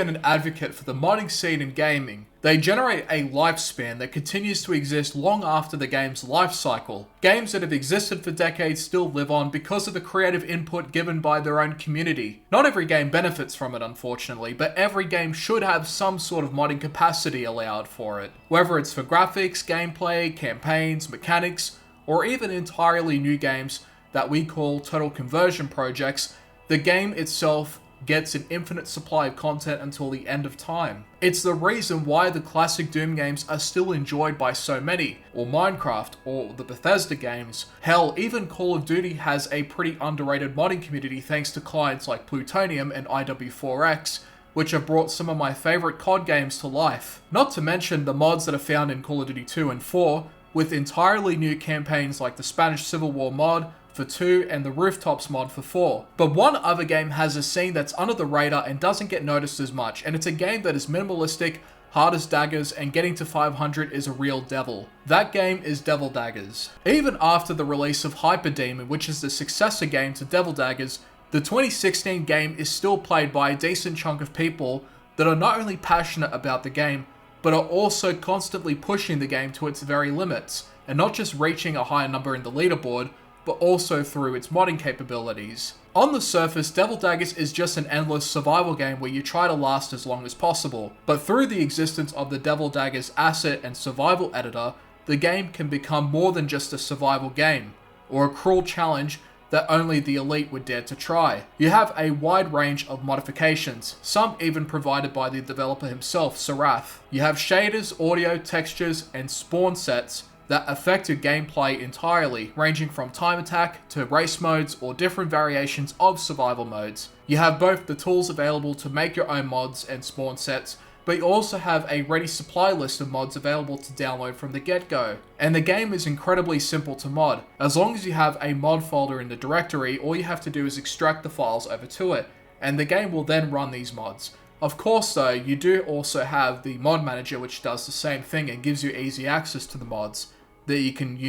been an advocate for the modding scene in gaming. They generate a lifespan that continues to exist long after the game's life cycle. Games that have existed for decades still live on because of the creative input given by their own community. Not every game benefits from it, unfortunately, but every game should have some sort of modding capacity allowed for it. Whether it's for graphics, gameplay, campaigns, mechanics, or even entirely new games that we call total conversion projects, the game itself gets an infinite supply of content until the end of time. It's the reason why the classic Doom games are still enjoyed by so many, or Minecraft, or the Bethesda games. Hell, even Call of Duty has a pretty underrated modding community thanks to clients like Plutonium and IW4X, which have brought some of my favourite COD games to life. Not to mention the mods that are found in Call of Duty 2 and 4, with entirely new campaigns like the Spanish Civil War mod for 2 and the Rooftops mod for 4. But one other game has a scene that's under the radar and doesn't get noticed as much, and it's a game that is minimalistic, hard as daggers, and getting to 500 is a real devil. That game is Devil Daggers. Even after the release of Hyperdemon, which is the successor game to Devil Daggers, the 2016 game is still played by a decent chunk of people that are not only passionate about the game, but are also constantly pushing the game to its very limits, and not just reaching a higher number in the leaderboard, but also through its modding capabilities. On the surface, Devil Daggers is just an endless survival game where you try to last as long as possible, but through the existence of the Devil Daggers asset and survival editor, the game can become more than just a survival game, or a cruel challenge that only the elite would dare to try. You have a wide range of modifications, some even provided by the developer himself, Serath. You have shaders, audio, textures, and Spawnsets that affect your gameplay entirely, ranging from time attack to race modes or different variations of survival modes. You have both the tools available to make your own mods and Spawnsets, but you also have a ready supply list of mods available to download from the get-go. And the game is incredibly simple to mod. As long as you have a mod folder in the directory, all you have to do is extract the files over to it, and the game will then run these mods. Of course though, you do also have the mod manager which does the same thing and gives you easy access to the mods that you can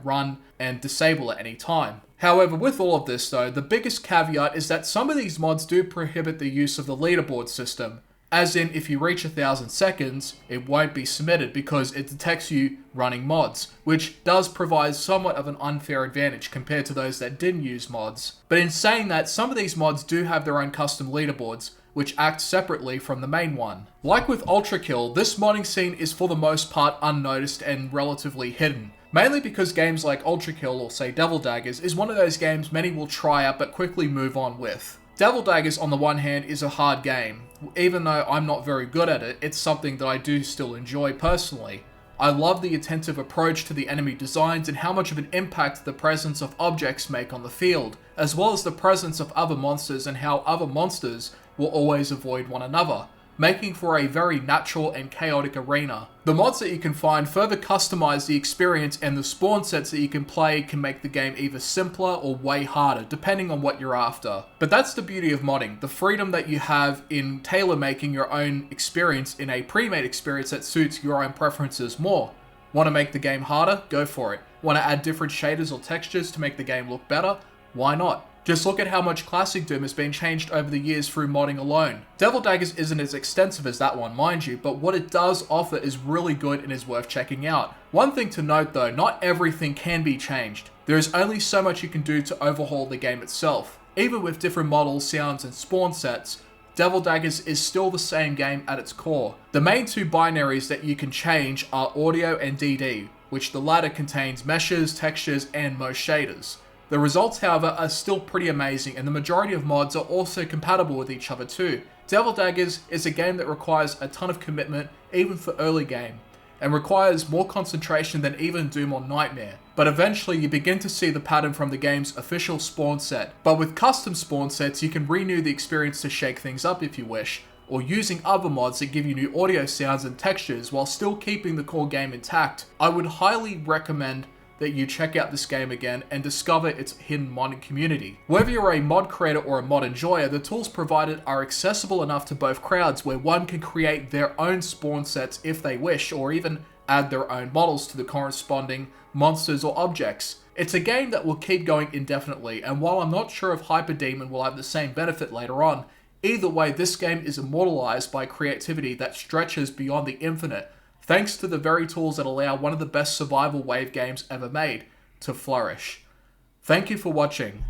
run and disable at any time. However, with all of this though, the biggest caveat is that some of these mods do prohibit the use of the leaderboard system. As in, if you reach 1,000 seconds, it won't be submitted because it detects you running mods, which does provide somewhat of an unfair advantage compared to those that didn't use mods. But in saying that, some of these mods do have their own custom leaderboards, which act separately from the main one. Like with Ultra Kill, this modding scene is for the most part unnoticed and relatively hidden. Mainly because games like Ultra Kill or say Devil Daggers is one of those games many will try out but quickly move on with. Devil Daggers on the one hand is a hard game. Even though I'm not very good at it, it's something that I do still enjoy personally. I love the attentive approach to the enemy designs and how much of an impact the presence of objects make on the field, as well as the presence of other monsters and how other monsters will always avoid one another, making for a very natural and chaotic arena. The mods that you can find further customize the experience, and the spawn sets that you can play can make the game either simpler or way harder, depending on what you're after. But that's the beauty of modding, the freedom that you have in tailor-making your own experience in a pre-made experience that suits your own preferences more. Want to make the game harder? Go for it. Want to add different shaders or textures to make the game look better? Why not? Just look at how much Classic Doom has been changed over the years through modding alone. Devil Daggers isn't as extensive as that one, mind you, but what it does offer is really good and is worth checking out. One thing to note though, not everything can be changed. There is only so much you can do to overhaul the game itself. Even with different models, sounds, and spawn sets, Devil Daggers is still the same game at its core. The main two binaries that you can change are audio and DD, which the latter contains meshes, textures, and most shaders. The results, however, are still pretty amazing, and the majority of mods are also compatible with each other too. Devil Daggers is a game that requires a ton of commitment, even for early game, and requires more concentration than even Doom or Nightmare. But eventually you begin to see the pattern from the game's official spawn set. But with custom spawn sets, you can renew the experience to shake things up if you wish, or using other mods that give you new audio sounds and textures while still keeping the core game intact. I would highly recommend that you check out this game again and discover its hidden modding community. Whether you're a mod creator or a mod enjoyer, the tools provided are accessible enough to both crowds where one can create their own spawn sets if they wish, or even add their own models to the corresponding monsters or objects. It's a game that will keep going indefinitely, and while I'm not sure if Hyperdemon will have the same benefit later on, Either way, this game is immortalized by creativity that stretches beyond the infinite, thanks to the very tools that allow one of the best survival wave games ever made to flourish. Thank you for watching.